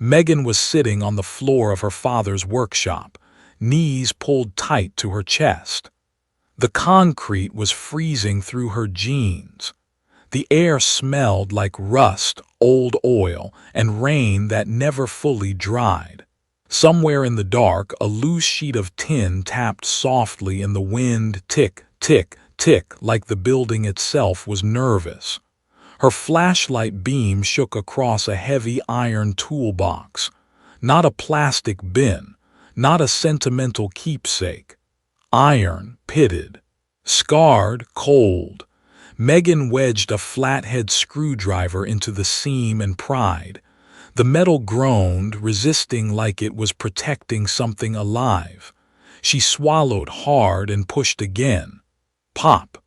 Megan was sitting on the floor of her father's workshop, knees pulled tight to her chest. The concrete was freezing through her jeans. The air smelled like rust, old oil, and rain that never fully dried. Somewhere in the dark, a loose sheet of tin tapped softly in the wind, tick, tick, tick, like the building itself was nervous. Her flashlight beam shook across a heavy iron toolbox. Not a plastic bin, not a sentimental keepsake. Iron, pitted, scarred, cold. Megan wedged a flathead screwdriver into the seam and pried. The metal groaned, resisting like it was protecting something alive. She swallowed hard and pushed again. Pop!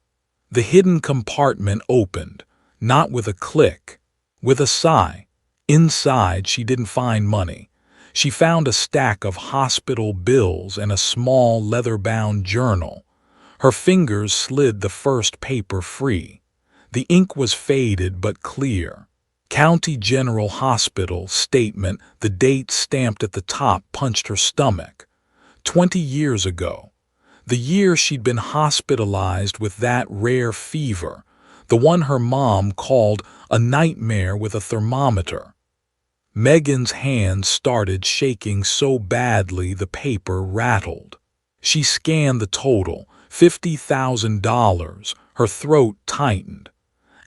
The hidden compartment opened, not with a click, with a sigh. Inside, she didn't find money. She found a stack of hospital bills and a small leather-bound journal. Her fingers slid the first paper free. The ink was faded but clear. County General Hospital statement, the date stamped at the top punched her stomach. 20 years ago. The year she'd been hospitalized with that rare fever, the one her mom called a nightmare with a thermometer. Megan's hands started shaking so badly the paper rattled. She scanned the total, $50,000. Her throat tightened.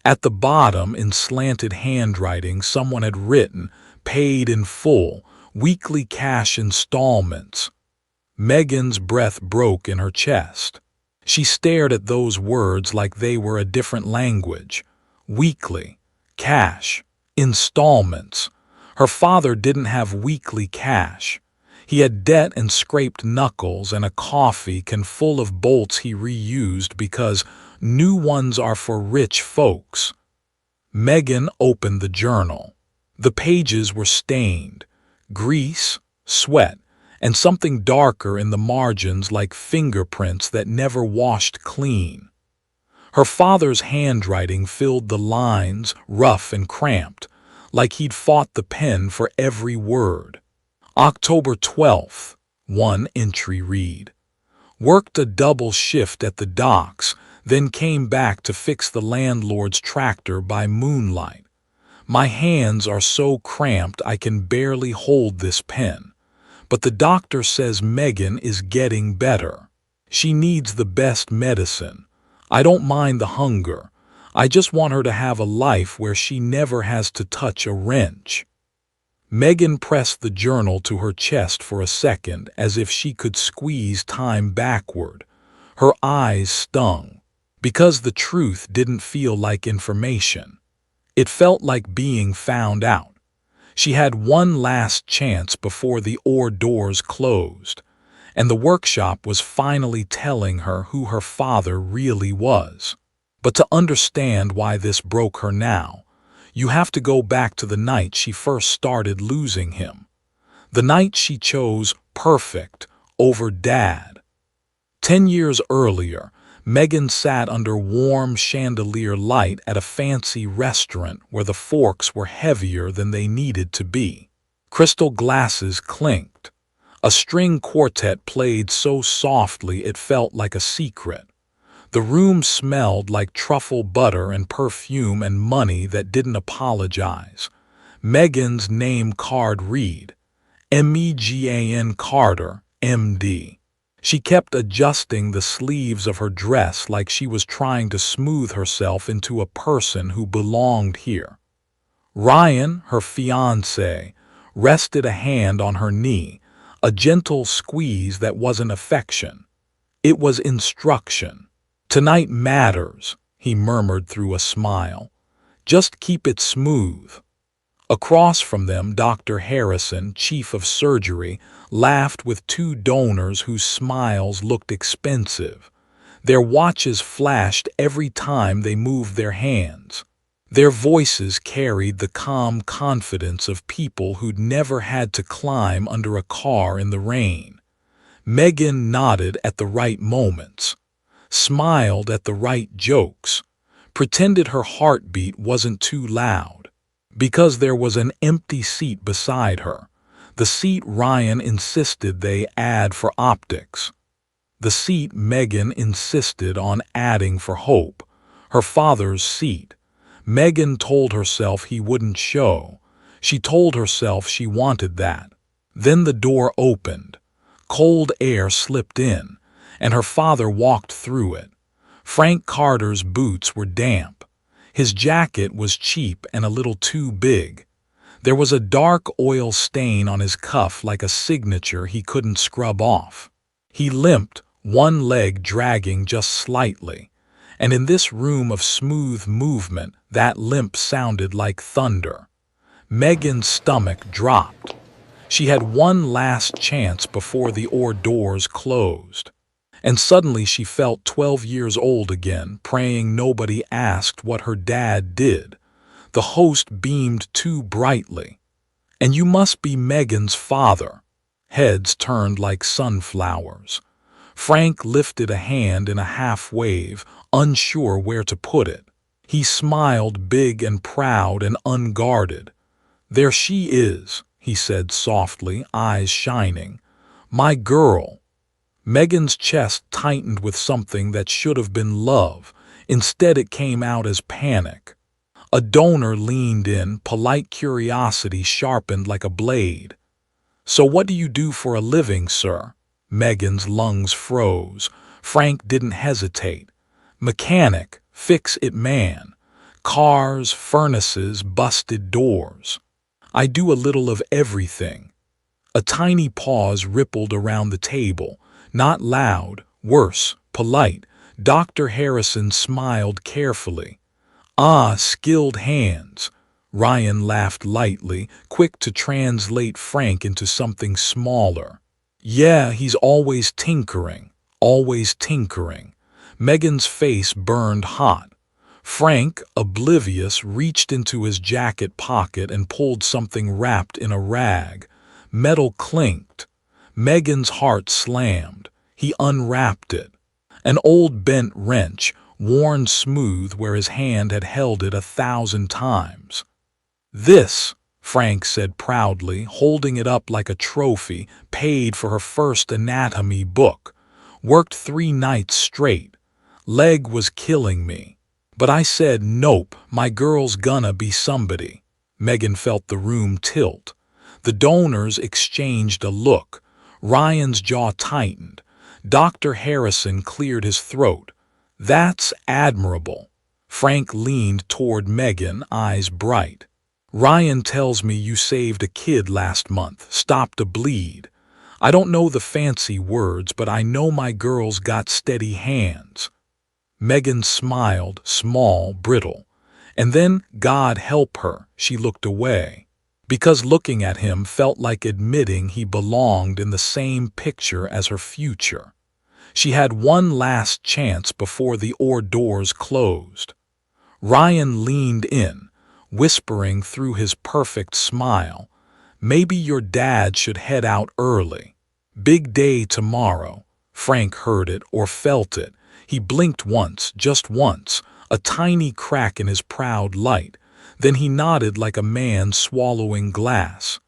At the bottom, in slanted handwriting, someone had written, "Paid in full, weekly cash installments." Megan's breath broke in her chest. She stared at those words like they were a different language. Weekly, cash, installments. Her father didn't have weekly cash. He had debt and scraped knuckles and a coffee can full of bolts he reused because new ones are for rich folks. Megan opened the journal. The pages were stained. Grease, sweat, and something darker in the margins like fingerprints that never washed clean. Her father's handwriting filled the lines, rough and cramped, like he'd fought the pen for every word. October 12th, one entry read. Worked a double shift at the docks, then came back to fix the landlord's tractor by moonlight. My hands are so cramped I can barely hold this pen. But the doctor says Megan is getting better. She needs the best medicine. I don't mind the hunger. I just want her to have a life where she never has to touch a wrench. Megan pressed the journal to her chest for a second as if she could squeeze time backward. Her eyes stung. Because the truth didn't feel like information. It felt like being found out. She had one last chance before the ore doors closed, and the workshop was finally telling her who her father really was. But to understand why this broke her now, you have to go back to the night she first started losing him. The night she chose perfect over Dad. 10 years earlier, Megan sat under warm chandelier light at a fancy restaurant where the forks were heavier than they needed to be. Crystal glasses clinked. A string quartet played so softly it felt like a secret. The room smelled like truffle butter and perfume and money that didn't apologize. Megan's name card read, Megan Carter, MD. She kept adjusting the sleeves of her dress like she was trying to smooth herself into a person who belonged here. Ryan, her fiancé, rested a hand on her knee, a gentle squeeze that wasn't affection. It was instruction. "Tonight matters," he murmured through a smile. "Just keep it smooth." Across from them, Dr. Harrison, chief of surgery, laughed with two donors whose smiles looked expensive. Their watches flashed every time they moved their hands. Their voices carried the calm confidence of people who'd never had to climb under a car in the rain. Megan nodded at the right moments, smiled at the right jokes, pretended her heartbeat wasn't too loud. Because there was an empty seat beside her. The seat Ryan insisted they add for optics. The seat Megan insisted on adding for hope. Her father's seat. Megan told herself he wouldn't show. She told herself she wanted that. Then the door opened. Cold air slipped in, and her father walked through it. Frank Carter's boots were damp. His jacket was cheap and a little too big. There was a dark oil stain on his cuff like a signature he couldn't scrub off. He limped, one leg dragging just slightly, and in this room of smooth movement, that limp sounded like thunder. Megan's stomach dropped. She had one last chance before the doors closed. And suddenly she felt 12 years old again, praying nobody asked what her dad did. The host beamed too brightly. "And you must be Megan's father." Heads turned like sunflowers. Frank lifted a hand in a half-wave, unsure where to put it. He smiled big and proud and unguarded. "There she is," he said softly, eyes shining. "My girl." Megan's chest tightened with something that should have been love. Instead it came out as panic. A donor leaned in, polite curiosity sharpened like a blade. "So what do you do for a living, sir?" Megan's lungs froze. Frank didn't hesitate. "Mechanic, fix-it man. Cars, furnaces, busted doors. I do a little of everything." A tiny pause rippled around the table. Not loud, worse, polite. Dr. Harrison smiled carefully. "Ah, skilled hands." Ryan laughed lightly, quick to translate Frank into something smaller. "Yeah, he's always tinkering, always tinkering." Megan's face burned hot. Frank, oblivious, reached into his jacket pocket and pulled something wrapped in a rag. Metal clinked. Megan's heart slammed. He unwrapped it. An old bent wrench, worn smooth where his hand had held it 1,000 times. "This," Frank said proudly, holding it up like a trophy, "paid for her first anatomy book. Worked 3 nights straight. Leg was killing me. But I said, nope, my girl's gonna be somebody." Megan felt the room tilt. The donors exchanged a look. Ryan's jaw tightened. Dr. Harrison cleared his throat. "That's admirable." Frank leaned toward Megan, eyes bright. "Ryan tells me you saved a kid last month, stopped a bleed. I don't know the fancy words, but I know my girl's got steady hands." Megan smiled, small, brittle. And then, God help her, she looked away. Because looking at him felt like admitting he belonged in the same picture as her future. She had one last chance before the doors closed. Ryan leaned in, whispering through his perfect smile, "Maybe your dad should head out early. Big day tomorrow." Frank heard it or felt it. He blinked once, just once, a tiny crack in his proud light. Then he nodded like a man swallowing glass.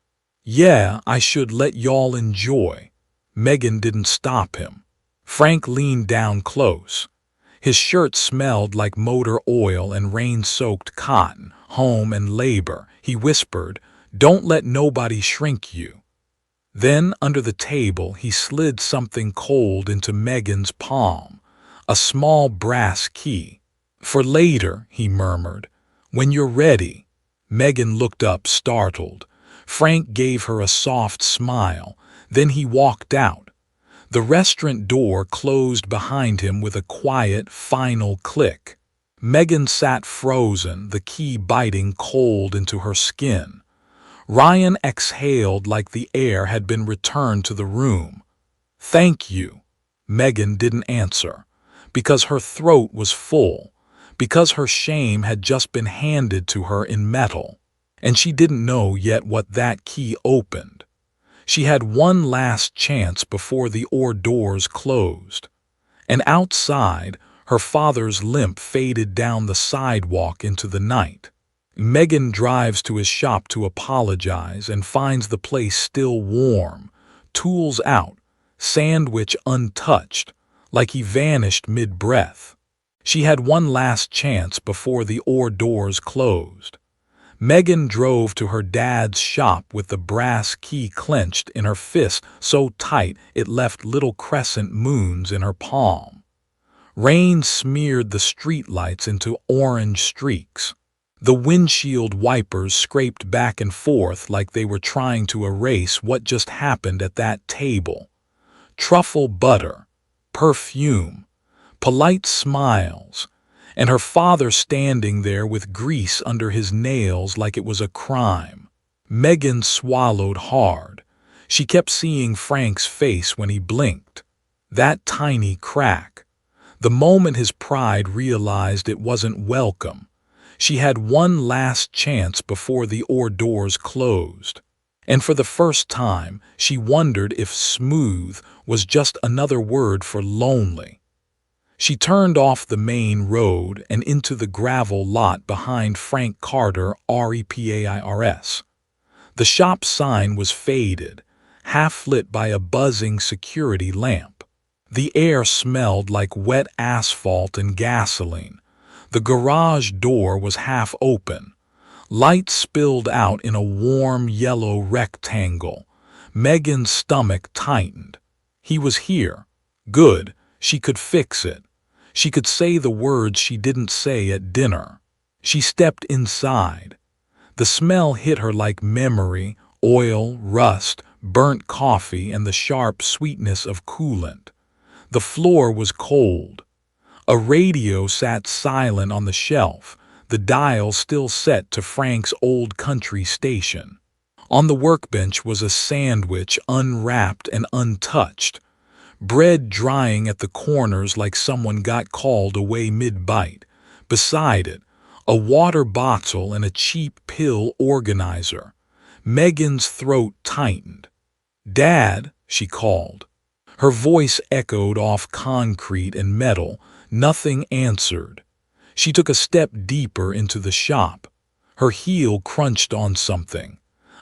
"Yeah, I should let y'all enjoy." Megan didn't stop him. Frank leaned down close. His shirt smelled like motor oil and rain-soaked cotton, home and labor. He whispered, "Don't let nobody shrink you." Then, under the table, he slid something cold into Megan's palm, a small brass key. "For later," he murmured. "When you're ready." Megan looked up, startled. Frank gave her a soft smile. Then he walked out. The restaurant door closed behind him with a quiet, final click. Megan sat frozen, the key biting cold into her skin. Ryan exhaled like the air had been returned to the room. "Thank you." Megan didn't answer, because her throat was full, because her shame had just been handed to her in metal, and she didn't know yet what that key opened. She had one last chance before the doors closed. And outside, her father's limp faded down the sidewalk into the night. Megan drives to his shop to apologize and finds the place still warm, tools out, sandwich untouched, like he vanished mid-breath. She had one last chance before the ore doors closed. Megan drove to her dad's shop with the brass key clenched in her fist so tight it left little crescent moons in her palm. Rain smeared the streetlights into orange streaks. The windshield wipers scraped back and forth like they were trying to erase what just happened at that table. Truffle butter, perfume, polite smiles, and her father standing there with grease under his nails like it was a crime. Megan swallowed hard. She kept seeing Frank's face when he blinked. That tiny crack. The moment his pride realized it wasn't welcome. She had one last chance before the ore doors closed. And for the first time, she wondered if smooth was just another word for lonely. She turned off the main road and into the gravel lot behind Frank Carter Repairs. The shop sign was faded, half lit by a buzzing security lamp. The air smelled like wet asphalt and gasoline. The garage door was half open. Light spilled out in a warm yellow rectangle. Megan's stomach tightened. He was here. Good. She could fix it. She could say the words she didn't say at dinner. She stepped inside. The smell hit her like memory, oil, rust, burnt coffee, and the sharp sweetness of coolant. The floor was cold. A radio sat silent on the shelf, the dial still set to Frank's old country station. On the workbench was a sandwich unwrapped and untouched, bread drying at the corners like someone got called away mid-bite. Beside it, a water bottle and a cheap pill organizer. Megan's throat tightened. "Dad," she called. Her voice echoed off concrete and metal. Nothing answered. She took a step deeper into the shop. Her heel crunched on something.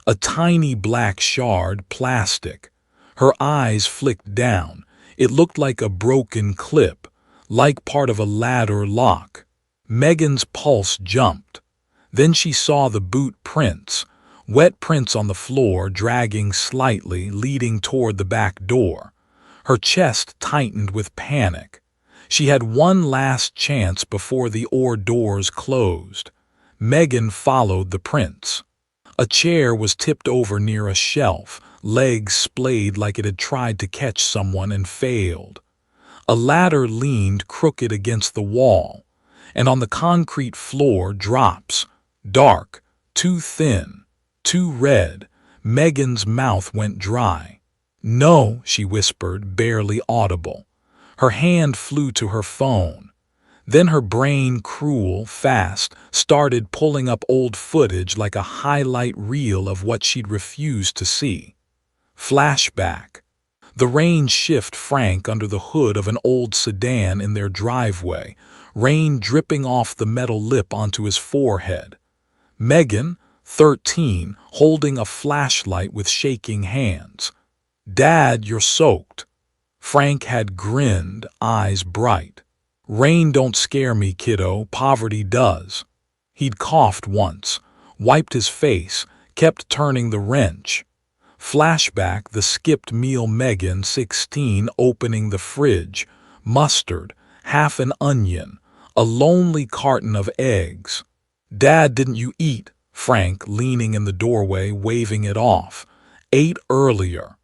A tiny black shard, plastic. Her eyes flicked down. It looked like a broken clip, like part of a ladder lock. Megan's pulse jumped. Then she saw the boot prints, wet prints on the floor dragging slightly, leading toward the back door. Her chest tightened with panic. She had one last chance before the ore doors closed. Megan followed the prints. A chair was tipped over near a shelf, legs splayed like it had tried to catch someone and failed. A ladder leaned crooked against the wall, and on the concrete floor drops, dark, too thin, too red. Megan's mouth went dry. "No," she whispered, barely audible. Her hand flew to her phone. Then her brain, cruel, fast, started pulling up old footage like a highlight reel of what she'd refused to see. Flashback. The rain shift Frank under the hood of an old sedan in their driveway, rain dripping off the metal lip onto his forehead. Megan, 13, holding a flashlight with shaking hands. "Dad, you're soaked." Frank had grinned, eyes bright. "Rain don't scare me, kiddo, poverty does." He'd coughed once, wiped his face, kept turning the wrench. Flashback, the skipped meal. Megan, 16, opening the fridge. Mustard, half an onion, a lonely carton of eggs. "Dad, didn't you eat?" Frank, leaning in the doorway, waving it off. "Ate earlier."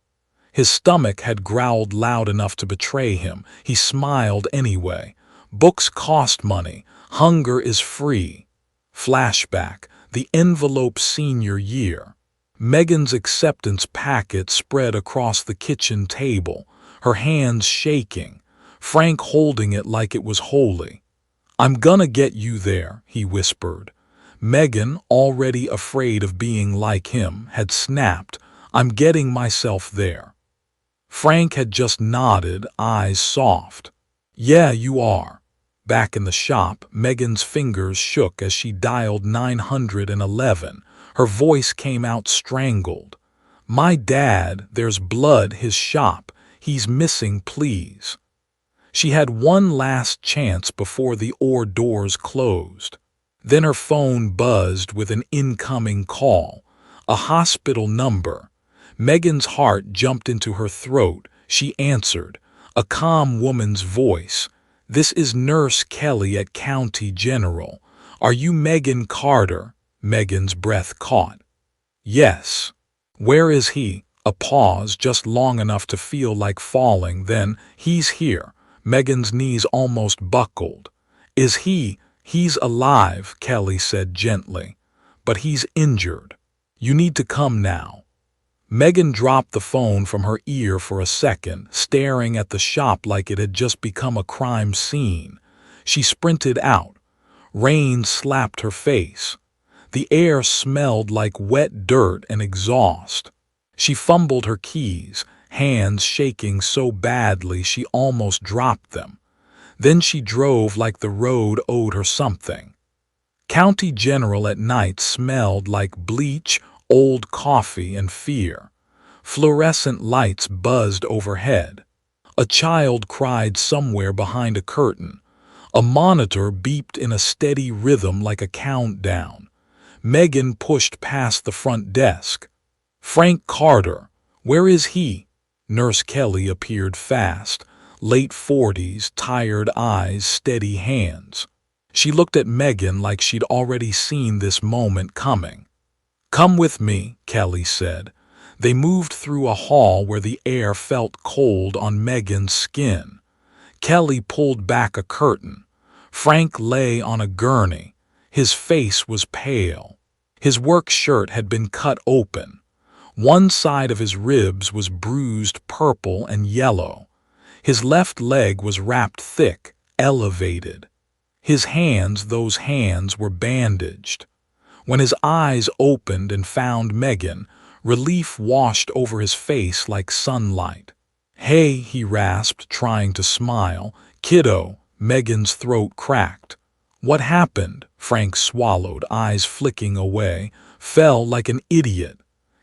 His stomach had growled loud enough to betray him. He smiled anyway. "Books cost money. Hunger is free." Flashback, the envelope senior year. Megan's acceptance packet spread across the kitchen table, her hands shaking, Frank holding it like it was holy. "I'm gonna get you there," he whispered. Megan, already afraid of being like him, had snapped, "I'm getting myself there." Frank had just nodded, eyes soft. "Yeah, you are." Back in the shop, Megan's fingers shook as she dialed 911. Her voice came out strangled. "My dad, there's blood, his shop. He's missing, please." She had one last chance before the ore doors closed. Then her phone buzzed with an incoming call. A hospital number. Megan's heart jumped into her throat. She answered. A calm woman's voice. "This is Nurse Kelly at County General. Are you Megan Carter?" Megan's breath caught. "Yes." "Where is he?" A pause, just long enough to feel like falling, then, "He's here." Megan's knees almost buckled. "Is he?" "He's alive," Kelly said gently. "But he's injured. You need to come now." Megan dropped the phone from her ear for a second, staring at the shop like it had just become a crime scene. She sprinted out. Rain slapped her face. The air smelled like wet dirt and exhaust. She fumbled her keys, hands shaking so badly she almost dropped them. Then she drove like the road owed her something. County General at night smelled like bleach, old coffee, and fear. Fluorescent lights buzzed overhead. A child cried somewhere behind a curtain. A monitor beeped in a steady rhythm like a countdown. Megan pushed past the front desk. "Frank Carter, where is he?" Nurse Kelly appeared fast, late 40s, tired eyes, steady hands. She looked at Megan like she'd already seen this moment coming. "Come with me," Kelly said. They moved through a hall where the air felt cold on Megan's skin. Kelly pulled back a curtain. Frank lay on a gurney. His face was pale. His work shirt had been cut open. One side of his ribs was bruised purple and yellow. His left leg was wrapped thick, elevated. His hands, those hands, were bandaged. When his eyes opened and found Megan, relief washed over his face like sunlight. "Hey," he rasped, trying to smile. "Kiddo." Megan's throat cracked. "What happened?" Frank swallowed, eyes flicking away. "Fell like an idiot."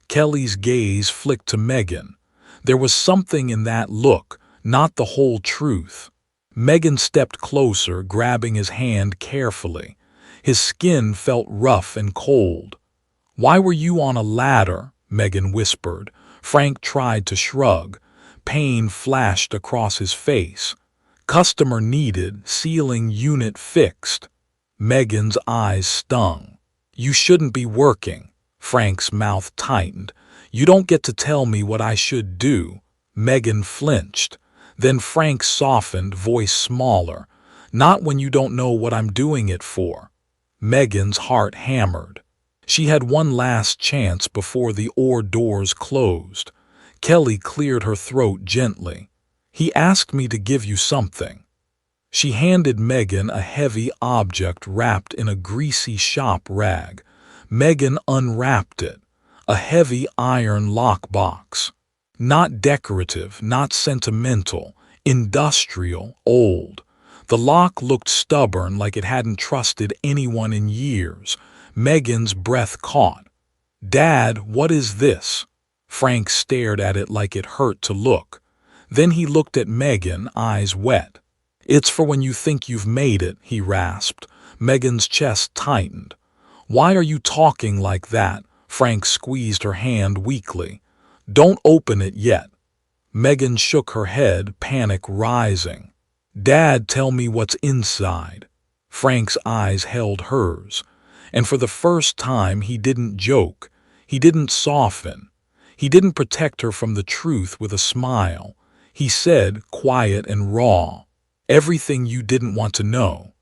Kelly's gaze flicked to Megan. There was something in that look, not the whole truth. Megan stepped closer, grabbing his hand carefully. His skin felt rough and cold. "Why were you on a ladder?" Megan whispered. Frank tried to shrug. Pain flashed across his face. "Customer needed, ceiling unit fixed." Megan's eyes stung. "You shouldn't be working." Frank's mouth tightened. "You don't get to tell me what I should do." Megan flinched. Then Frank softened, voice smaller. "Not when you don't know what I'm doing it for." Megan's heart hammered. She had one last chance before the ore doors closed. Kelly cleared her throat gently. "He asked me to give you something." She handed Megan a heavy object wrapped in a greasy shop rag. Megan unwrapped it. A heavy iron lockbox. Not decorative, not sentimental, industrial, old. The lock looked stubborn, like it hadn't trusted anyone in years. Megan's breath caught. "Dad, what is this?" Frank stared at it like it hurt to look. Then he looked at Megan, eyes wet. "It's for when you think you've made it," he rasped. Megan's chest tightened. "Why are you talking like that?" Frank squeezed her hand weakly. "Don't open it yet." Megan shook her head, panic rising. "Dad, tell me what's inside." Frank's eyes held hers. And for the first time he didn't joke. He didn't soften. He didn't protect her from the truth with a smile. He said, quiet and raw, "Everything you didn't want to know."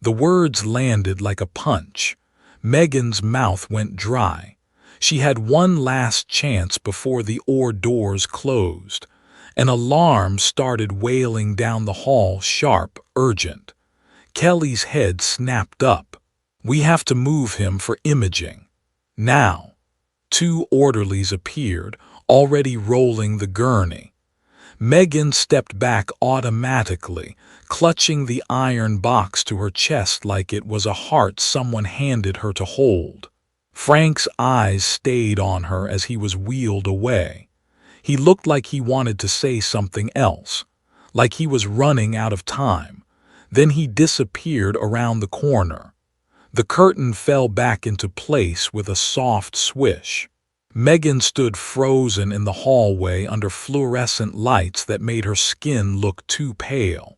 The words landed like a punch. Megan's mouth went dry. She had one last chance before the ore doors closed. An alarm started wailing down the hall, sharp, urgent. Kelly's head snapped up. "We have to move him for imaging. Now." Two orderlies appeared, already rolling the gurney. Megan stepped back automatically, clutching the iron box to her chest like it was a heart someone handed her to hold. Frank's eyes stayed on her as he was wheeled away. He looked like he wanted to say something else, like he was running out of time. Then he disappeared around the corner. The curtain fell back into place with a soft swish. Megan stood frozen in the hallway under fluorescent lights that made her skin look too pale.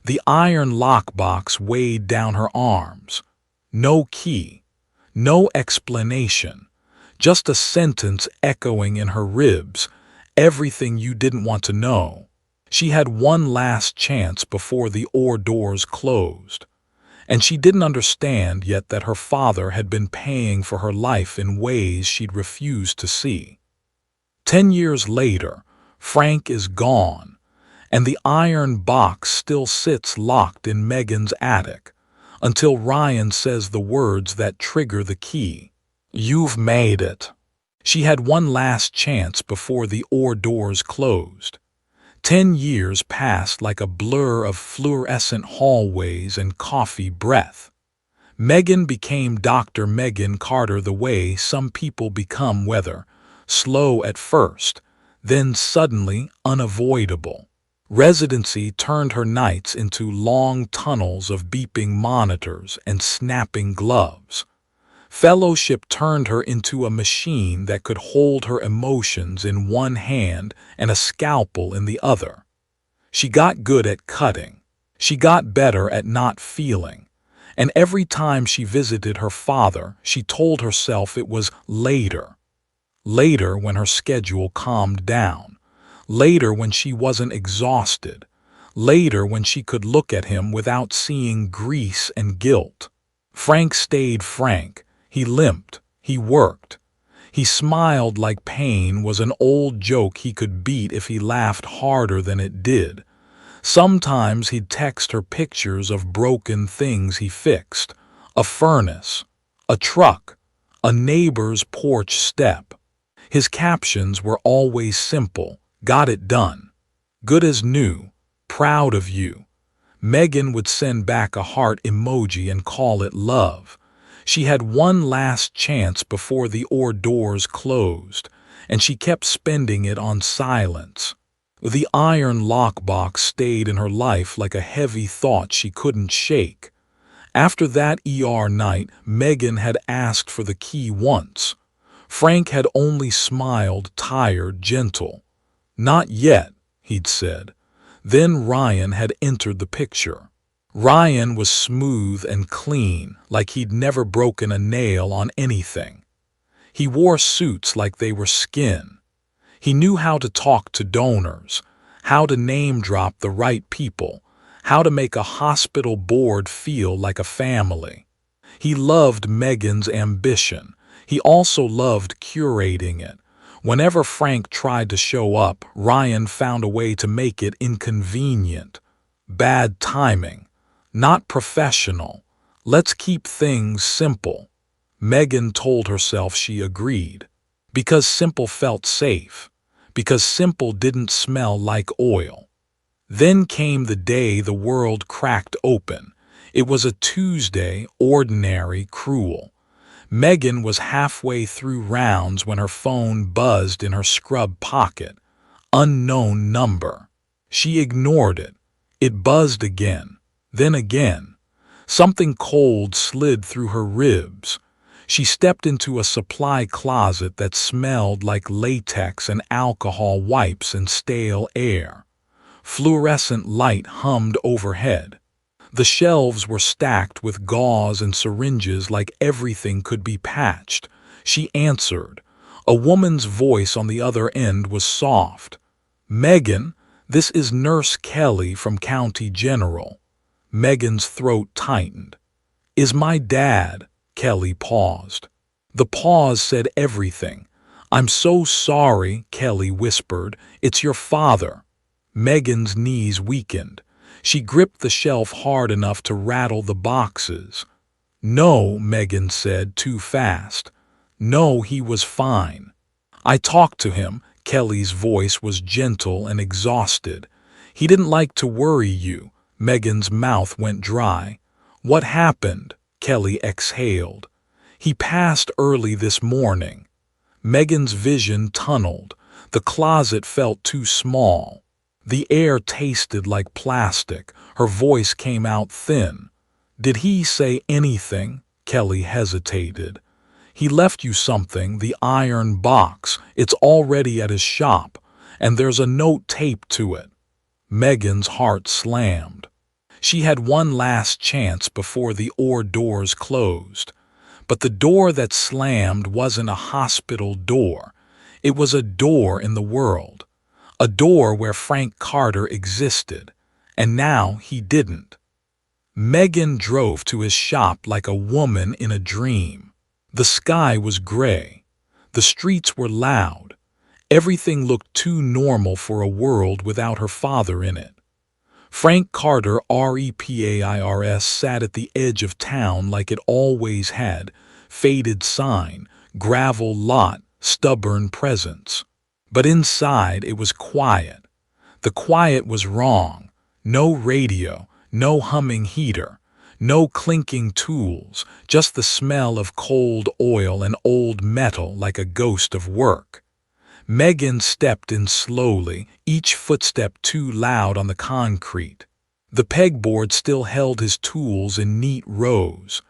The iron lockbox weighed down her arms. No key, no explanation, just a sentence echoing in her ribs, everything you didn't want to know. She had one last chance before the ore doors closed. And she didn't understand yet that her father had been paying for her life in ways she'd refused to see. 10 years later, Frank is gone, and the iron box still sits locked in Megan's attic, until Ryan says the words that trigger the key. "You've made it." She had one last chance before the ore doors closed. 10 years passed like a blur of fluorescent hallways and coffee breath. Megan became Dr. Megan Carter the way some people become, whether slow at first, then suddenly unavoidable. Residency turned her nights into long tunnels of beeping monitors and snapping gloves. Fellowship turned her into a machine that could hold her emotions in one hand and a scalpel in the other. She got good at cutting. She got better at not feeling. And every time she visited her father, she told herself it was later. Later when her schedule calmed down. Later when she wasn't exhausted. Later when she could look at him without seeing grease and guilt. Frank stayed Frank. He limped. He worked. He smiled like pain was an old joke he could beat if he laughed harder than it did. Sometimes he'd text her pictures of broken things he fixed. A furnace, a truck, a neighbor's porch step. His captions were always simple. Got it done. Good as new. Proud of you. Megan would send back a heart emoji and call it love. She had one last chance before the ore doors closed, and she kept spending it on silence. The iron lockbox stayed in her life like a heavy thought she couldn't shake. After that ER night, Megan had asked for the key once. Frank had only smiled, tired, gentle. "Not yet," he'd said. Then Ryan had entered the picture. Ryan was smooth and clean, like he'd never broken a nail on anything. He wore suits like they were skin. He knew how to talk to donors, how to name-drop the right people, how to make a hospital board feel like a family. He loved Megan's ambition. He also loved curating it. Whenever Frank tried to show up, Ryan found a way to make it inconvenient. Bad timing. Not professional. Let's keep things simple. Megan told herself she agreed. Because simple felt safe. Because simple didn't smell like oil. Then came the day the world cracked open. It was a Tuesday, ordinary, cruel. Megan was halfway through rounds when her phone buzzed in her scrub pocket. Unknown number. She ignored it. It buzzed again. Then again. Something cold slid through her ribs. She stepped into a supply closet that smelled like latex and alcohol wipes and stale air. Fluorescent light hummed overhead. The shelves were stacked with gauze and syringes like everything could be patched. She answered. A woman's voice on the other end was soft. "Megan, this is Nurse Kelly from County General." Megan's throat tightened. "Is my dad?" Kelly paused. The pause said everything. "I'm so sorry," Kelly whispered. "It's your father." Megan's knees weakened. She gripped the shelf hard enough to rattle the boxes. "No," Megan said, too fast. "No, he was fine. I talked to him," Kelly's voice was gentle and exhausted. He didn't like to worry you. Megan's mouth went dry. What happened? Kelly exhaled. He passed early this morning. Megan's vision tunneled. The closet felt too small. The air tasted like plastic. Her voice came out thin. Did he say anything? Kelly hesitated. He left you something, the iron box. It's already at his shop, and there's a note taped to it. Megan's heart slammed. She had one last chance before the ore doors closed. But the door that slammed wasn't a hospital door. It was a door in the world. A door where Frank Carter existed, and now he didn't. Megan drove to his shop like a woman in a dream. The sky was gray. The streets were loud. Everything looked too normal for a world without her father in it. Frank Carter, REPAIRS, sat at the edge of town like it always had. Faded sign, gravel lot, stubborn presence. But inside it was quiet. The quiet was wrong. No radio, no humming heater, no clinking tools, just the smell of cold oil and old metal like a ghost of work. Megan stepped in slowly, each footstep too loud on the concrete. The pegboard still held his tools in neat rows.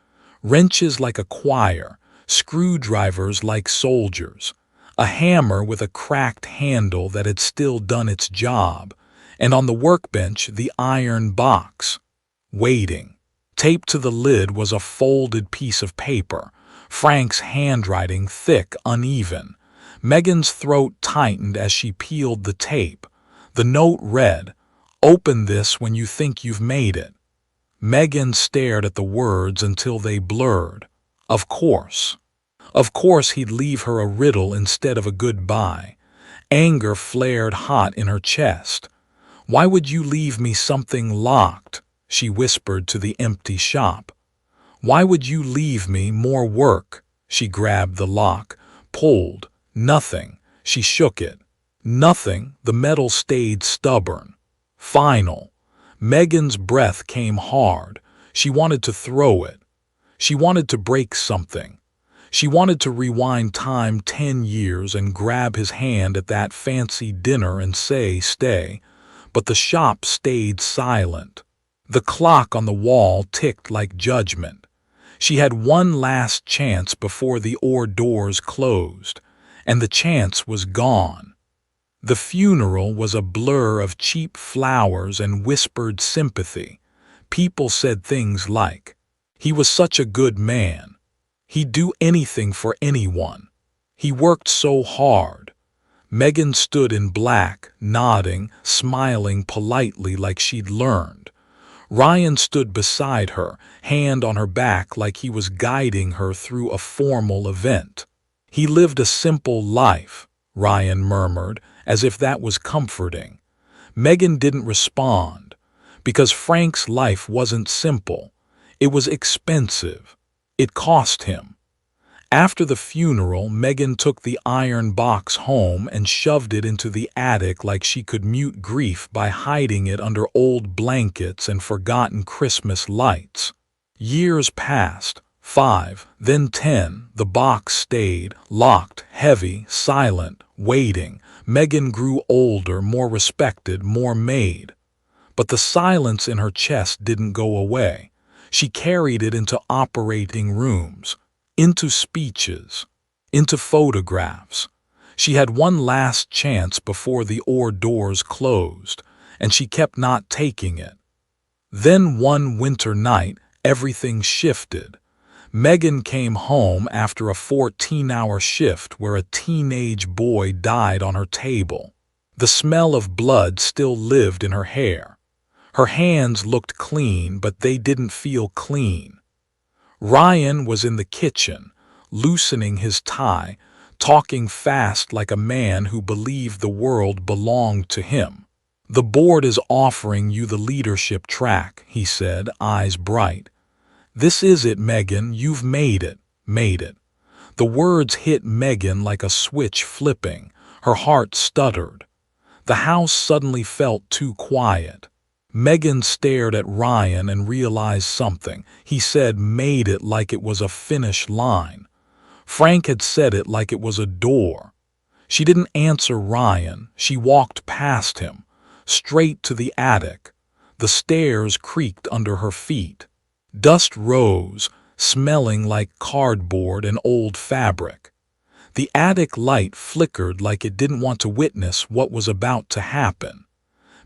Wrenches like a choir, screwdrivers like soldiers, a hammer with a cracked handle that had still done its job, and on the workbench the iron box. Waiting. Taped to the lid was a folded piece of paper, Frank's handwriting thick, uneven. Megan's throat tightened as she peeled the tape. The note read, "Open this when you think you've made it." Megan stared at the words until they blurred. Of course. Of course he'd leave her a riddle instead of a goodbye. Anger flared hot in her chest. "Why would you leave me something locked?" she whispered to the empty shop. "Why would you leave me more work?" She grabbed the lock, pulled. Nothing. She shook it. Nothing. The metal stayed stubborn. Final. Megan's breath came hard. She wanted to throw it. She wanted to break something. She wanted to rewind time 10 years and grab his hand at that fancy dinner and say, "Stay." But the shop stayed silent. The clock on the wall ticked like judgment. She had one last chance before the ore doors closed, and the chance was gone. The funeral was a blur of cheap flowers and whispered sympathy. People said things like, "He was such a good man. He'd do anything for anyone. He worked so hard." Megan stood in black, nodding, smiling politely like she'd learned. Ryan stood beside her, hand on her back like he was guiding her through a formal event. "He lived a simple life," Ryan murmured, as if that was comforting. Megan didn't respond, because Frank's life wasn't simple. It was expensive. It cost him. After the funeral, Megan took the iron box home and shoved it into the attic like she could mute grief by hiding it under old blankets and forgotten Christmas lights. Years passed. 5, then 10, the box stayed, locked, heavy, silent, waiting. Megan grew older, more respected, more made. But the silence in her chest didn't go away. She carried it into operating rooms, into speeches, into photographs. She had one last chance before the ore doors closed, and she kept not taking it. Then one winter night, everything shifted. Megan came home after a 14-hour shift where a teenage boy died on her table. The smell of blood still lived in her hair. Her hands looked clean, but they didn't feel clean. Ryan was in the kitchen, loosening his tie, talking fast like a man who believed the world belonged to him. "The board is offering you the leadership track," he said, eyes bright. "This is it, Megan. You've made it, made it." The words hit Megan like a switch flipping. Her heart stuttered. The house suddenly felt too quiet. Megan stared at Ryan and realized something. He said "made it" like it was a finish line. Frank had said it like it was a door. She didn't answer Ryan. She walked past him, straight to the attic. The stairs creaked under her feet. Dust rose, smelling like cardboard and old fabric. The attic light flickered like it didn't want to witness what was about to happen.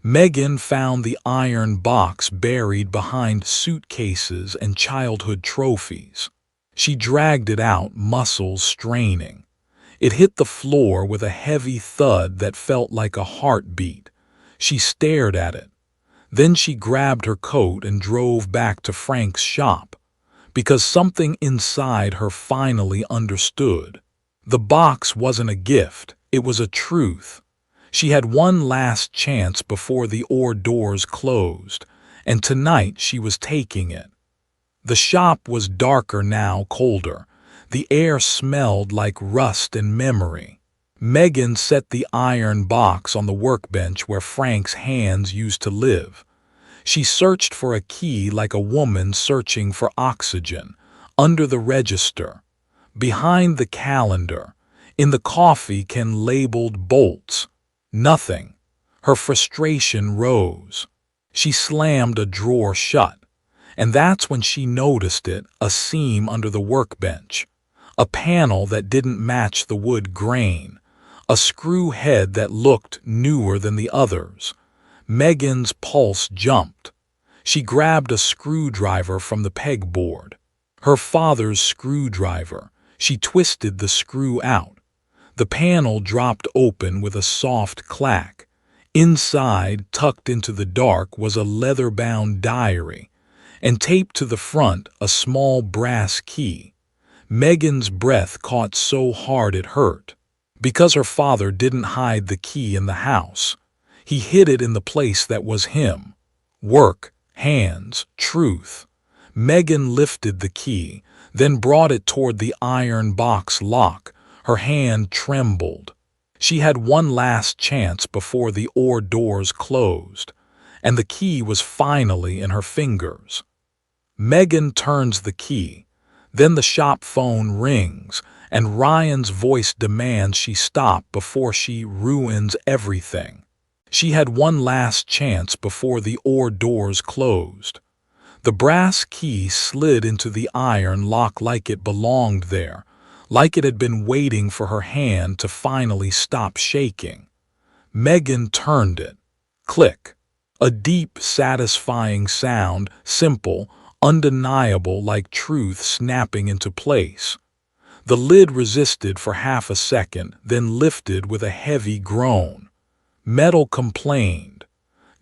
Megan found the iron box buried behind suitcases and childhood trophies. She dragged it out, muscles straining. It hit the floor with a heavy thud that felt like a heartbeat. She stared at it. Then she grabbed her coat and drove back to Frank's shop, because something inside her finally understood. The box wasn't a gift, it was a truth. She had one last chance before the ore doors closed, and tonight she was taking it. The shop was darker now, colder. The air smelled like rust and memory. Megan set the iron box on the workbench where Frank's hands used to live. She searched for a key like a woman searching for oxygen, under the register, behind the calendar, in the coffee can labeled bolts. Nothing. Her frustration rose. She slammed a drawer shut, and that's when she noticed it, a seam under the workbench, a panel that didn't match the wood grain, a screw head that looked newer than the others. Megan's pulse jumped. She grabbed a screwdriver from the pegboard. Her father's screwdriver. She twisted the screw out. The panel dropped open with a soft clack. Inside, tucked into the dark, was a leather-bound diary, and taped to the front a small brass key. Megan's breath caught so hard it hurt. Because her father didn't hide the key in the house. He hid it in the place that was him. Work, hands, truth. Megan lifted the key, then brought it toward the iron box lock. Her hand trembled. She had one last chance before the ore doors closed, and the key was finally in her fingers. Megan turns the key. Then the shop phone rings, and Ryan's voice demands she stop before she ruins everything. She had one last chance before the ore doors closed. The brass key slid into the iron lock like it belonged there, like it had been waiting for her hand to finally stop shaking. Megan turned it. Click. A deep, satisfying sound, simple, undeniable, like truth snapping into place. The lid resisted for half a second, then lifted with a heavy groan. Metal complained.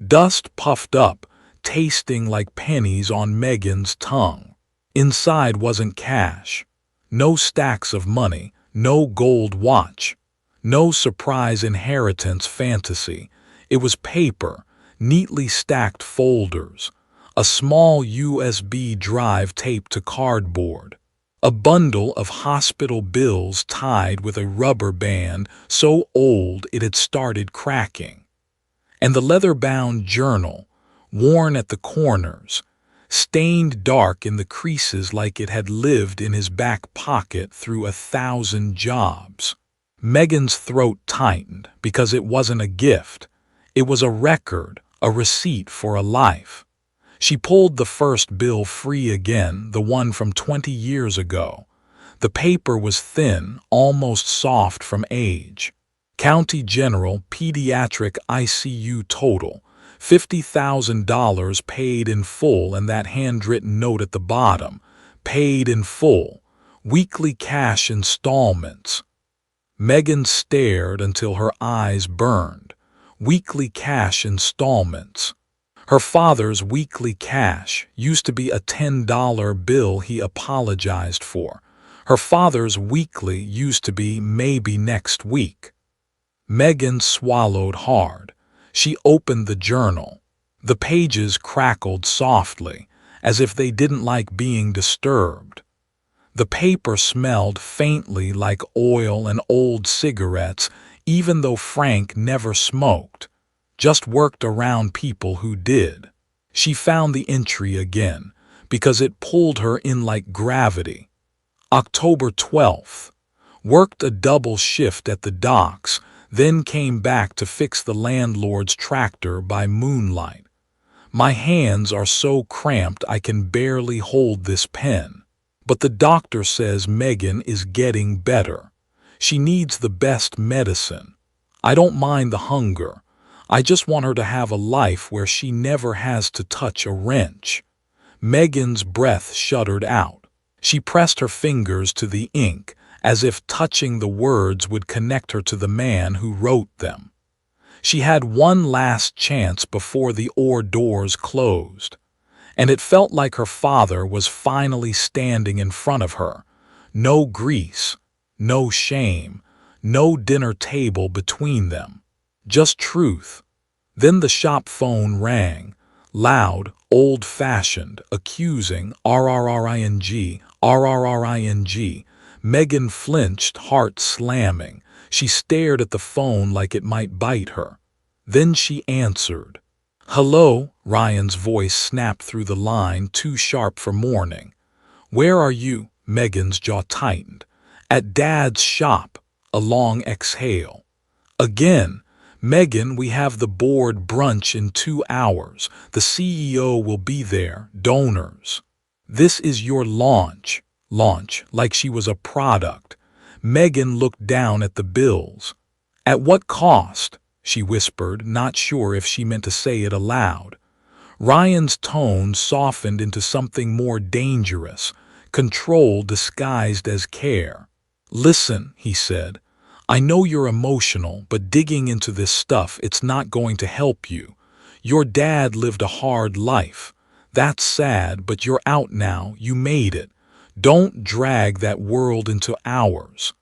Dust puffed up, tasting like pennies on Megan's tongue. Inside wasn't cash. No stacks of money, no gold watch, no surprise inheritance fantasy. It was paper, neatly stacked folders, a small USB drive taped to cardboard, a bundle of hospital bills tied with a rubber band so old it had started cracking, and the leather-bound journal, worn at the corners, stained dark in the creases like it had lived in his back pocket through 1,000 jobs. Megan's throat tightened because it wasn't a gift. It was a record, a receipt for a life. She pulled the first bill free again, the one from 20 years ago. The paper was thin, almost soft from age. County General Pediatric ICU total, $50,000 paid in full, and that handwritten note at the bottom, paid in full, weekly cash installments. Megan stared until her eyes burned. Weekly cash installments. Her father's weekly cash used to be a $10 bill he apologized for. Her father's weekly used to be maybe next week. Megan swallowed hard. She opened the journal. The pages crackled softly, as if they didn't like being disturbed. The paper smelled faintly like oil and old cigarettes, even though Frank never smoked, just worked around people who did. She found the entry again, because it pulled her in like gravity. October 12th. Worked a double shift at the docks, then came back to fix the landlord's tractor by moonlight. My hands are so cramped I can barely hold this pen. But the doctor says Megan is getting better. She needs the best medicine. I don't mind the hunger. I just want her to have a life where she never has to touch a wrench. Megan's breath shuddered out. She pressed her fingers to the ink, as if touching the words would connect her to the man who wrote them. She had one last chance before the ore doors closed, and it felt like her father was finally standing in front of her. No grease, no shame, no dinner table between them. Just truth. Then the shop phone rang, loud, old-fashioned, accusing, RRRING, RRRING. Megan flinched, heart slamming. She stared at the phone like it might bite her. Then she answered. "Hello," Ryan's voice snapped through the line, too sharp for morning. "Where are you?" Megan's jaw tightened. "At Dad's shop." A long exhale. "Again. Megan, we have the board brunch in 2 hours. The CEO will be there, donors. This is your launch." Launch, like she was a product. Megan looked down at the bills. "At what cost?" she whispered, not sure if she meant to say it aloud. Ryan's tone softened into something more dangerous, control disguised as care. "Listen," he said, "I know you're emotional, but digging into this stuff, it's not going to help you. Your dad lived a hard life. That's sad, but you're out now, you made it. Don't drag that world into ours.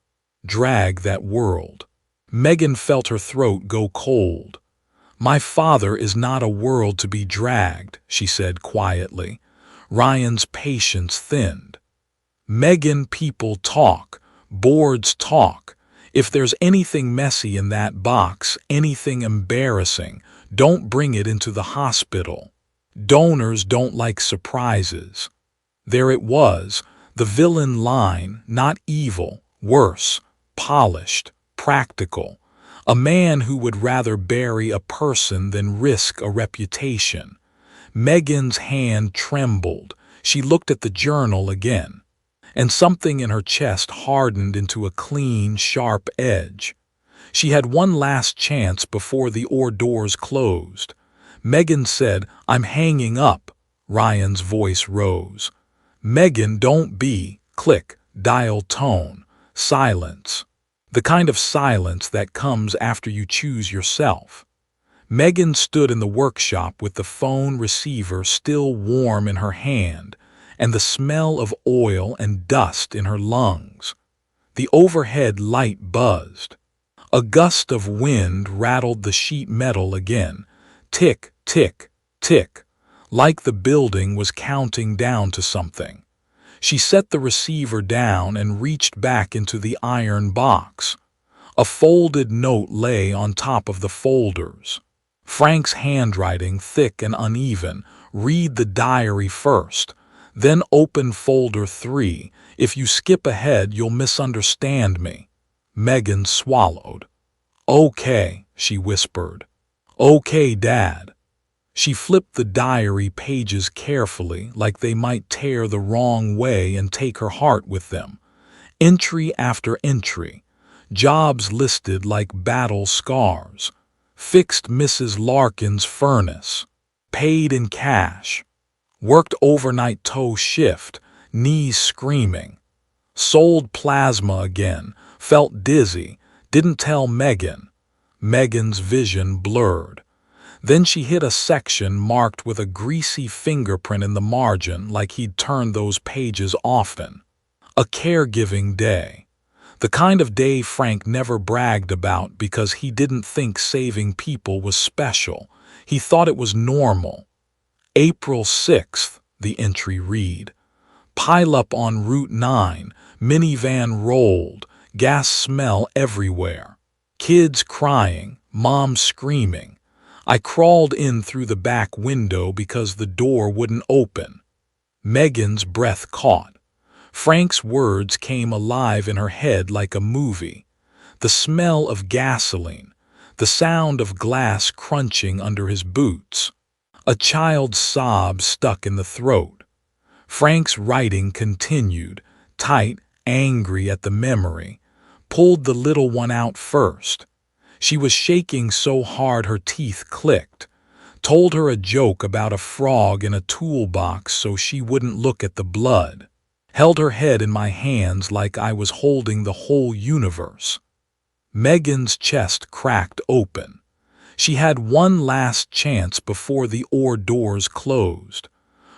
Drag that world." Megan felt her throat go cold. "My father is not a world to be dragged," she said quietly. Ryan's patience thinned. "Megan, people talk. Boards talk. If there's anything messy in that box, anything embarrassing, don't bring it into the hospital. Donors don't like surprises." There it was, the villain line, not evil, worse, polished, practical. A man who would rather bury a person than risk a reputation. Megan's hand trembled. She looked at the journal again, and something in her chest hardened into a clean, sharp edge. She had one last chance before the ore doors closed. Megan said, "I'm hanging up." Ryan's voice rose. "Megan, don't be." Click, dial tone, silence. The kind of silence that comes after you choose yourself. Megan stood in the workshop with the phone receiver still warm in her hand and the smell of oil and dust in her lungs. The overhead light buzzed. A gust of wind rattled the sheet metal again. Tick, tick, tick, like the building was counting down to something. She set the receiver down and reached back into the iron box. A folded note lay on top of the folders. Frank's handwriting, thick and uneven. "Read the diary first. Then open folder 3. If you skip ahead, you'll misunderstand me." Megan swallowed. "Okay," she whispered. "Okay, Dad." She flipped the diary pages carefully, like they might tear the wrong way and take her heart with them. Entry after entry. Jobs listed like battle scars. Fixed Mrs. Larkin's furnace. Paid in cash. Worked overnight toe shift, knees screaming. Sold plasma again, felt dizzy, didn't tell Megan. Megan's vision blurred. Then she hit a section marked with a greasy fingerprint in the margin, like he'd turned those pages often. A caregiving day. The kind of day Frank never bragged about because he didn't think saving people was special. He thought it was normal. April 6th, the entry read. Pile up on Route 9, minivan rolled, gas smell everywhere. Kids crying, mom screaming. I crawled in through the back window because the door wouldn't open. Megan's breath caught. Frank's words came alive in her head like a movie. The smell of gasoline, the sound of glass crunching under his boots. A child's sob stuck in the throat. Frank's writing continued, tight, angry at the memory. Pulled the little one out first. She was shaking so hard her teeth clicked. Told her a joke about a frog in a toolbox so she wouldn't look at the blood. Held her head in my hands like I was holding the whole universe. Megan's chest cracked open. She had one last chance before the ore doors closed.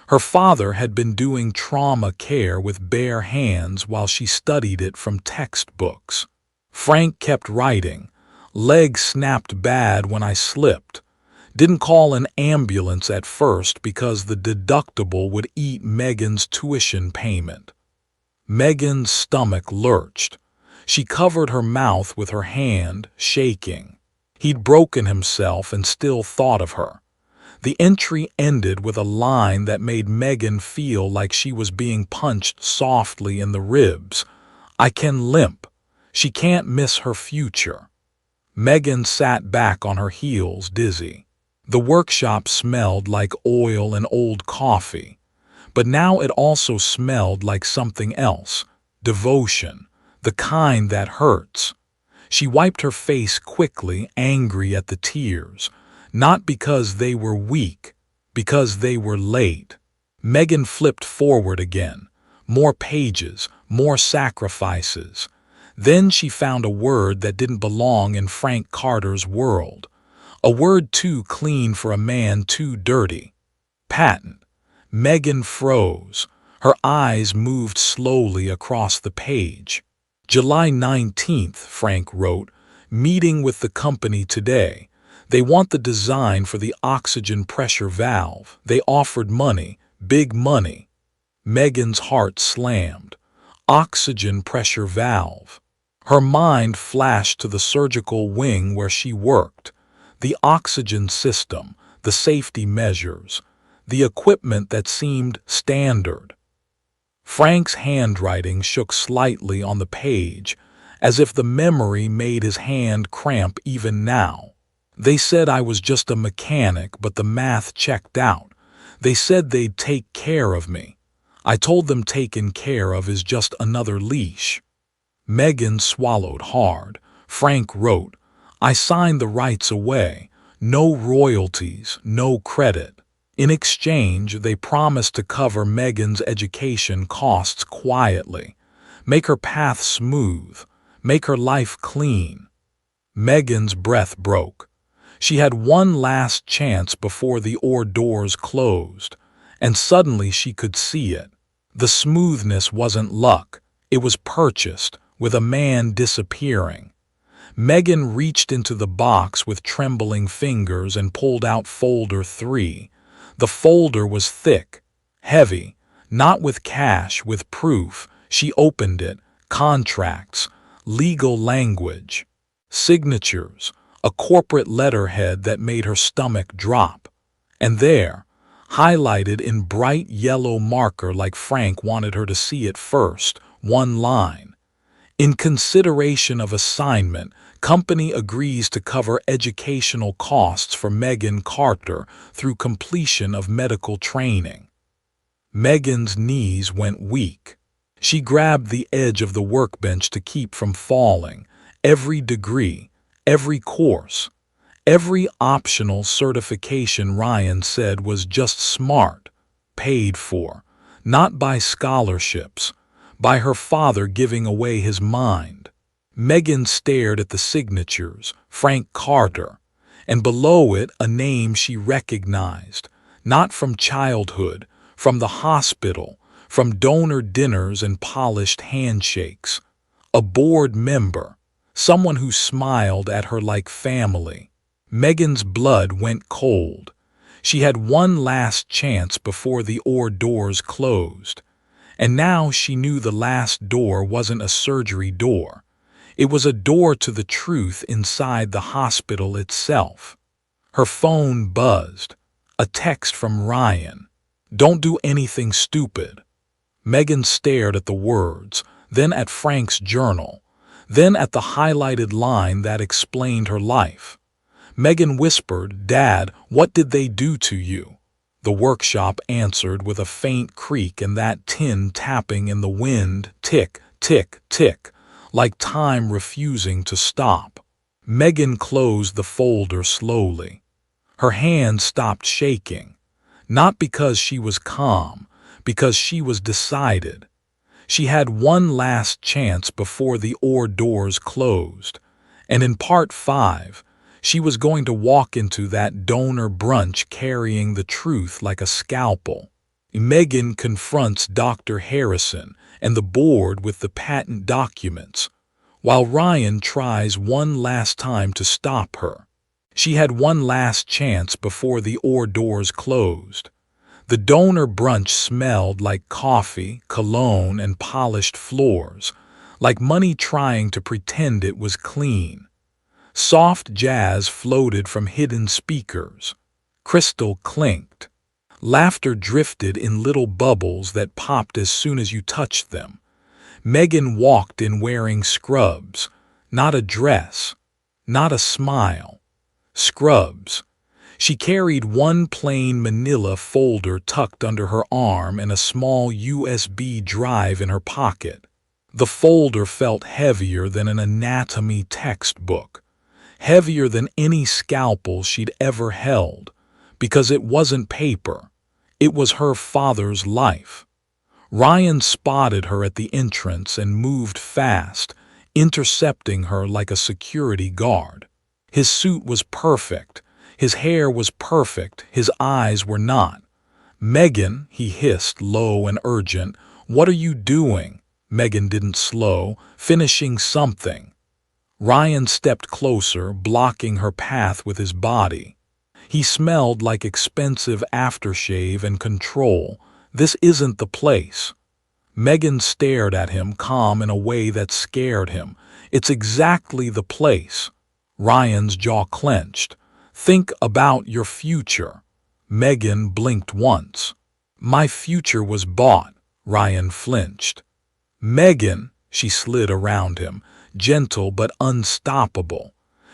Her father had been doing trauma care with bare hands while she studied it from textbooks. Frank kept writing. Leg snapped bad when I slipped. Didn't call an ambulance at first because the deductible would eat Megan's tuition payment. Megan's stomach lurched. She covered her mouth with her hand, shaking. He'd broken himself and still thought of her. The entry ended with a line that made Megan feel like she was being punched softly in the ribs. I can limp. She can't miss her future. Megan sat back on her heels, dizzy. The workshop smelled like oil and old coffee. But now it also smelled like something else. Devotion. The kind that hurts. She wiped her face quickly, angry at the tears. Not because they were weak, because they were late. Megan flipped forward again. More pages, more sacrifices. Then she found a word that didn't belong in Frank Carter's world. A word too clean for a man too dirty. Patent. Megan froze. Her eyes moved slowly across the page. July 19th, Frank wrote, meeting with the company today. They want the design for the oxygen pressure valve. They offered money, big money. Megan's heart slammed. Oxygen pressure valve. Her mind flashed to the surgical wing where she worked. The oxygen system, the safety measures, the equipment that seemed standard. Frank's handwriting shook slightly on the page, as if the memory made his hand cramp even now. They said I was just a mechanic, but the math checked out. They said they'd take care of me. I told them taken care of is just another leash. Megan swallowed hard. Frank wrote, I signed the rights away. No royalties, no credit. In exchange, they promised to cover Megan's education costs quietly, make her path smooth, make her life clean. Megan's breath broke. She had one last chance before the ore doors closed, and suddenly she could see it. The smoothness wasn't luck. It was purchased, with a man disappearing. Megan reached into the box with trembling fingers and pulled out folder 3. The folder was thick, heavy, not with cash, with proof. She opened it. Contracts, legal language, signatures, a corporate letterhead that made her stomach drop. And there, highlighted in bright yellow marker like Frank wanted her to see it first, one line. In consideration of assignment, company agrees to cover educational costs for Megan Carter through completion of medical training. Megan's knees went weak. She grabbed the edge of the workbench to keep from falling. Every degree, every course, every optional certification Ryan said was just smart, paid for, not by scholarships, by her father giving away his mind. Megan stared at the signatures, Frank Carter, and below it a name she recognized, not from childhood, from the hospital, from donor dinners and polished handshakes. A board member, someone who smiled at her like family. Megan's blood went cold. She had one last chance before the ore doors closed. And now she knew the last door wasn't a surgery door. It was a door to the truth inside the hospital itself. Her phone buzzed. A text from Ryan. "Don't do anything stupid." Megan stared at the words, then at Frank's journal, then at the highlighted line that explained her life. Megan whispered, "Dad, what did they do to you?" The workshop answered with a faint creak and that tin tapping in the wind, tick, tick, tick, like time refusing to stop. Megan closed the folder slowly. Her hand stopped shaking, not because she was calm, because she was decided. She had one last chance before the ore doors closed, and in part 5, she was going to walk into that donor brunch carrying the truth like a scalpel. Megan confronts Dr. Harrison and the board with the patent documents, while Ryan tries one last time to stop her. She had one last chance before the ore doors closed. The donor brunch smelled like coffee, cologne, and polished floors, like money trying to pretend it was clean. Soft jazz floated from hidden speakers. Crystal clinked. Laughter drifted in little bubbles that popped as soon as you touched them. Megan walked in wearing scrubs, not a dress, not a smile. Scrubs. She carried one plain manila folder tucked under her arm and a small USB drive in her pocket. The folder felt heavier than an anatomy textbook, heavier than any scalpel she'd ever held, because it wasn't paper. It was her father's life. Ryan spotted her at the entrance and moved fast, intercepting her like a security guard. His suit was perfect. His hair was perfect. His eyes were not. "Megan," he hissed, low and urgent, "what are you doing?" Megan didn't slow, finishing something. Ryan stepped closer, blocking her path with his body. He smelled like expensive aftershave and control. "This isn't the place." Megan stared at him, calm in a way that scared him. "It's exactly the place." Ryan's jaw clenched. "Think about your future." Megan blinked once. "My future was bought." Ryan flinched. "Megan," she slid around him, gentle but unstoppable.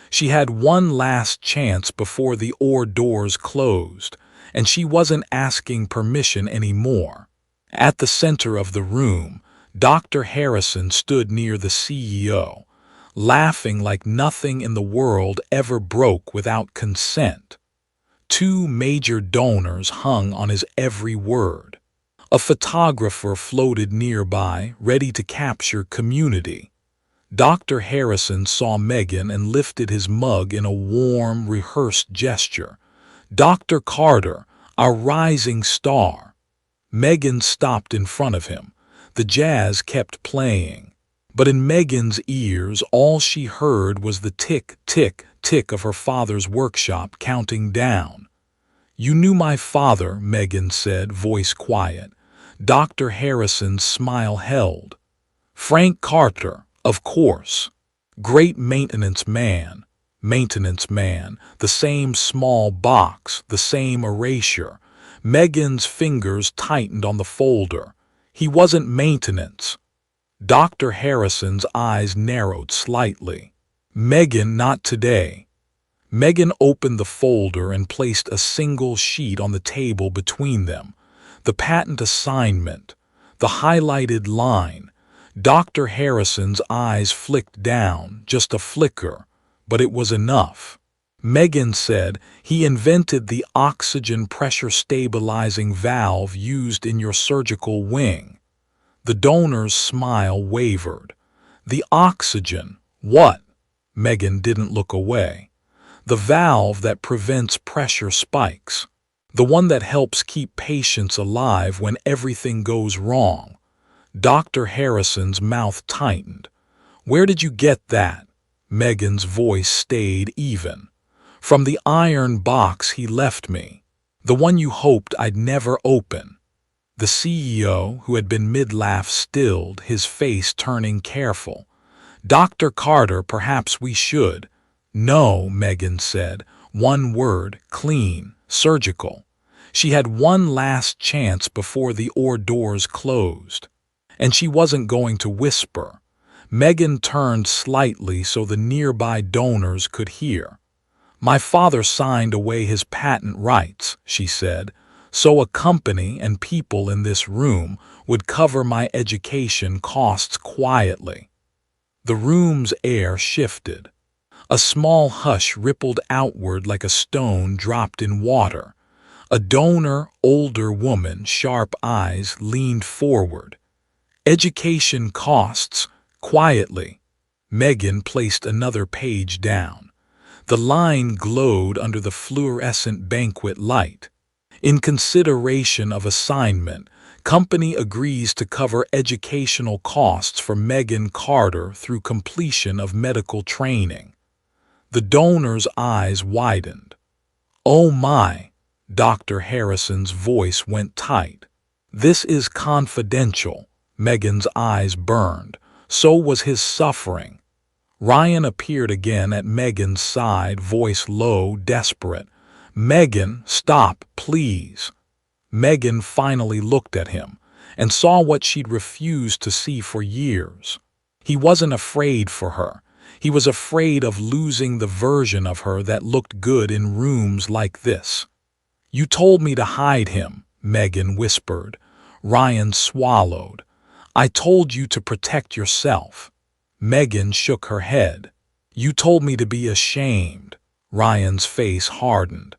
She had one last chance before the ore doors closed, and she wasn't asking permission anymore. At the center of the room, Dr. Harrison stood near the CEO, laughing like nothing in the world ever broke without consent. 2 major donors hung on his every word. A photographer floated nearby, ready to capture community. Dr. Harrison saw Megan and lifted his mug in a warm, rehearsed gesture. "Dr. Carter, our rising star." Megan stopped in front of him. The jazz kept playing. But in Megan's ears, all she heard was the tick, tick, tick of her father's workshop counting down. "You knew my father," Megan said, voice quiet. Dr. Harrison's smile held. "Frank Carter, of course. Great maintenance man. Maintenance man. The same small box, the same erasure." Megan's fingers tightened on the folder. "He wasn't maintenance." Dr. Harrison's eyes narrowed slightly. "Megan, not today." Megan opened the folder and placed a single sheet on the table between them. The patent assignment. The highlighted line. Dr. Harrison's eyes flicked down, just a flicker, but it was enough. Megan said, "He invented the oxygen pressure stabilizing valve used in your surgical wing." The donor's smile wavered. "The oxygen, what?" Megan didn't look away. "The valve that prevents pressure spikes. The one that helps keep patients alive when everything goes wrong." Dr. Harrison's mouth tightened. "Where did you get that?" Megan's voice stayed even. "From the iron box he left me. The one you hoped I'd never open." The CEO, who had been mid-laugh, stilled, his face turning careful. Dr. Carter, perhaps we should. No, Megan said. One word, clean, surgical. She had one last chance before the doors closed. And she wasn't going to whisper. Megan turned slightly so the nearby donors could hear. My father signed away his patent rights, she said, so a company and people in this room would cover my education costs quietly. The room's air shifted. A small hush rippled outward like a stone dropped in water. A donor, older woman, sharp eyes, leaned forward. Education costs, quietly. Megan placed another page down. The line glowed under the fluorescent banquet light. In consideration of assignment, company agrees to cover educational costs for Megan Carter through completion of medical training. The donor's eyes widened. Oh my, Dr. Harrison's voice went tight. This is confidential. Megan's eyes burned. So was his suffering. Ryan appeared again at Megan's side, voice low, desperate. Megan, stop, please. Megan finally looked at him and saw what she'd refused to see for years. He wasn't afraid for her. He was afraid of losing the version of her that looked good in rooms like this. You told me to hide him, Megan whispered. Ryan swallowed. I told you to protect yourself. Megan shook her head. You told me to be ashamed. Ryan's face hardened.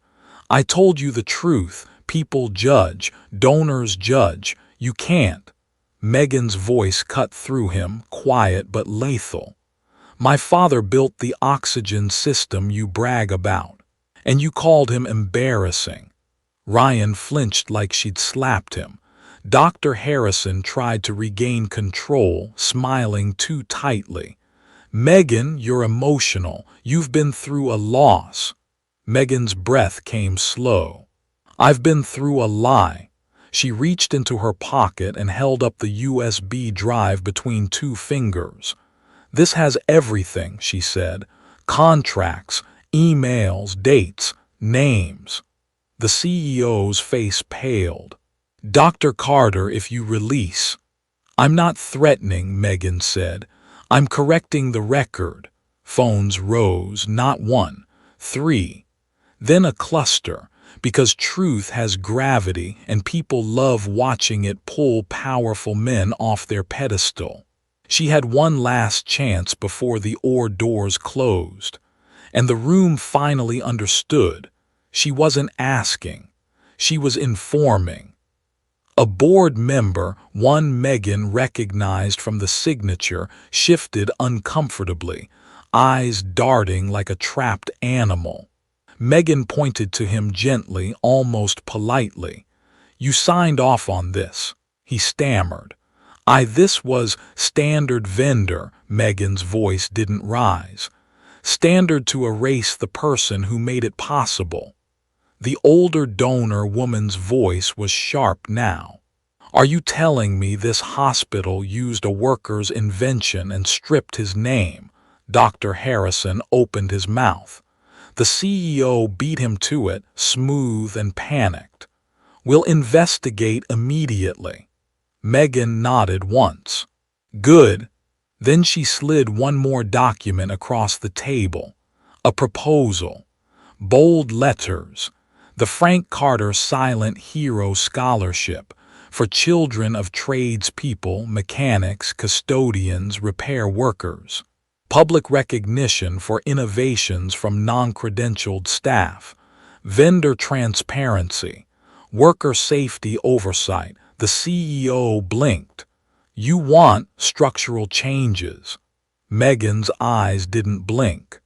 I told you the truth. People judge. Donors judge. You can't. Megan's voice cut through him, quiet but lethal. My father built the oxygen system you brag about, and you called him embarrassing. Ryan flinched like she'd slapped him. Dr. Harrison tried to regain control, smiling too tightly. Megan, you're emotional. You've been through a loss. Megan's breath came slow. I've been through a lie. She reached into her pocket and held up the USB drive between two fingers. This has everything, she said. Contracts, emails, dates, names. The CEO's face paled. Dr. Carter, if you release. I'm not threatening, Megan said. I'm correcting the record. Phones rose, not one, 3. Then a cluster, because truth has gravity and people love watching it pull powerful men off their pedestal. She had one last chance before the doors closed, and the room finally understood. She wasn't asking. She was informing. A board member, one Megan recognized from the signature, shifted uncomfortably, eyes darting like a trapped animal. Megan pointed to him gently, almost politely. You signed off on this, he stammered. This was standard vendor. Megan's voice didn't rise. Standard to erase the person who made it possible. The older donor woman's voice was sharp now. Are you telling me this hospital used a worker's invention and stripped his name? Dr. Harrison opened his mouth. The CEO beat him to it, smooth and panicked. We'll investigate immediately. Megan nodded once. Good. Then she slid one more document across the table. A proposal. Bold letters. The Frank Carter Silent Hero Scholarship for children of tradespeople, mechanics, custodians, repair workers. Public recognition for innovations from non-credentialed staff. Vendor transparency. Worker safety oversight. The CEO blinked. You want structural changes. Megan's eyes didn't blink.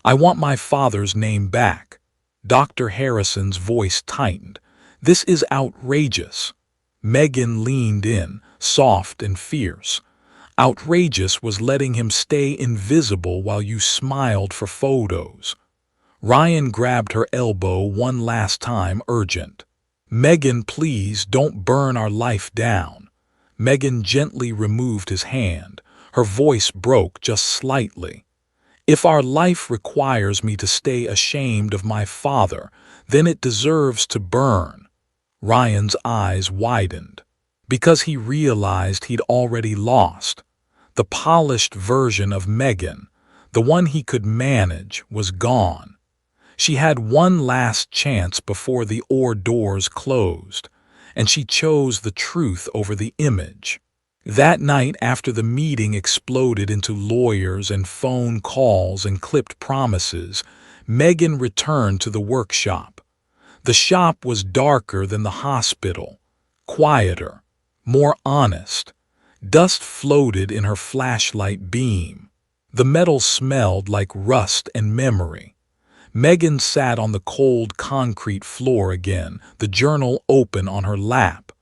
I want my father's name back. Dr. Harrison's voice tightened. This is outrageous. Megan leaned in, soft and fierce. Outrageous was letting him stay invisible while you smiled for photos. Ryan grabbed her elbow one last time, urgent. Megan, please don't burn our life down. Megan gently removed his hand. Her voice broke just slightly. "If our life requires me to stay ashamed of my father, then it deserves to burn." Ryan's eyes widened, because he realized he'd already lost. The polished version of Megan, the one he could manage, was gone. She had one last chance before the ore doors closed, and she chose the truth over the image. That night, after the meeting exploded into lawyers and phone calls and clipped promises, Megan returned to the workshop. The shop was darker than the hospital, quieter, more honest. Dust floated in her flashlight beam. The metal smelled like rust and memory. Megan sat on the cold concrete floor again, the journal open on her lap.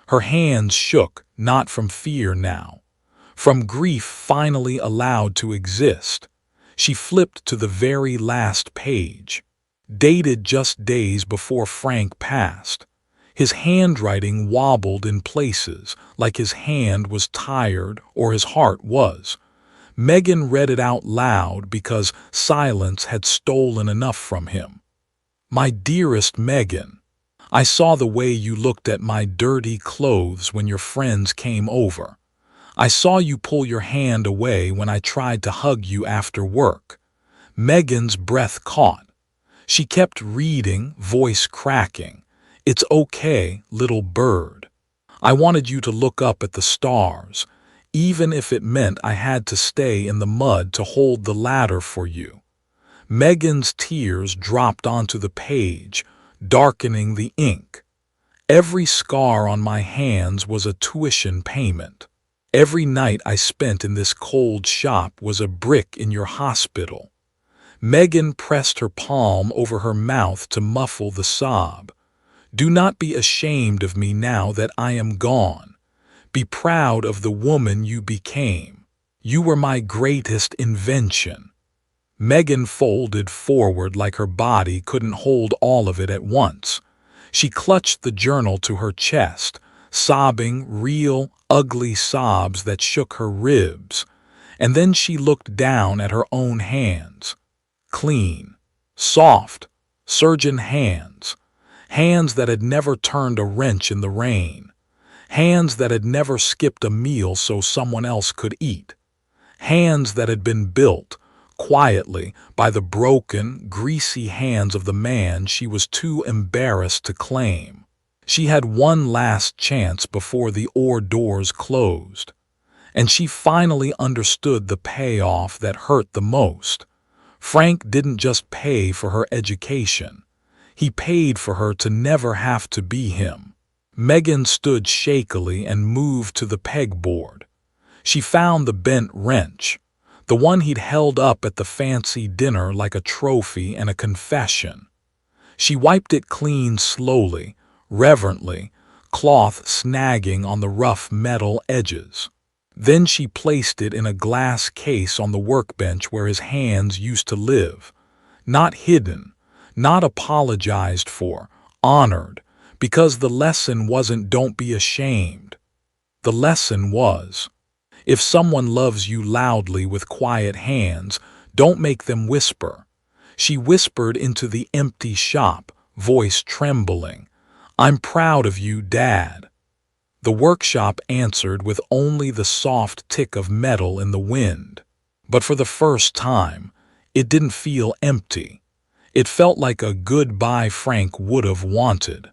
Her hands shook, not from fear now, from grief finally allowed to exist. She flipped to the very last page, dated just days before Frank passed. His handwriting wobbled in places, like his hand was tired or his heart was. Megan read it out loud because silence had stolen enough from him. "My dearest Megan, I saw the way you looked at my dirty clothes when your friends came over. I saw you pull your hand away when I tried to hug you after work." Megan's breath caught. She kept reading, voice cracking. "It's okay, little bird. I wanted you to look up at the stars, even if it meant I had to stay in the mud to hold the ladder for you." Megan's tears dropped onto the page, darkening the ink. "Every scar on my hands was a tuition payment. Every night I spent in this cold shop was a brick in your hospital." Megan pressed her palm over her mouth to muffle the sob. "Do not be ashamed of me now that I am gone. Be proud of the woman you became. You were my greatest invention." Megan folded forward like her body couldn't hold all of it at once. She clutched the journal to her chest, sobbing real, ugly sobs that shook her ribs. And then she looked down at her own hands. Clean, soft, surgeon hands. Hands that had never turned a wrench in the rain. Hands that had never skipped a meal so someone else could eat. Hands that had been built, quietly, by the broken, greasy hands of the man she was too embarrassed to claim. She had one last chance before the ore doors closed. And she finally understood the payoff that hurt the most. Frank didn't just pay for her education. He paid for her to never have to be him. Megan stood shakily and moved to the pegboard. She found the bent wrench, the one he'd held up at the fancy dinner like a trophy and a confession. She wiped it clean slowly, reverently, cloth snagging on the rough metal edges. Then she placed it in a glass case on the workbench where his hands used to live. Not hidden, not apologized for, honored, because the lesson wasn't "don't be ashamed." The lesson was, if someone loves you loudly with quiet hands, don't make them whisper. She whispered into the empty shop, voice trembling, "I'm proud of you, Dad." The workshop answered with only the soft tick of metal in the wind. But for the first time, it didn't feel empty. It felt like a goodbye Frank would have wanted.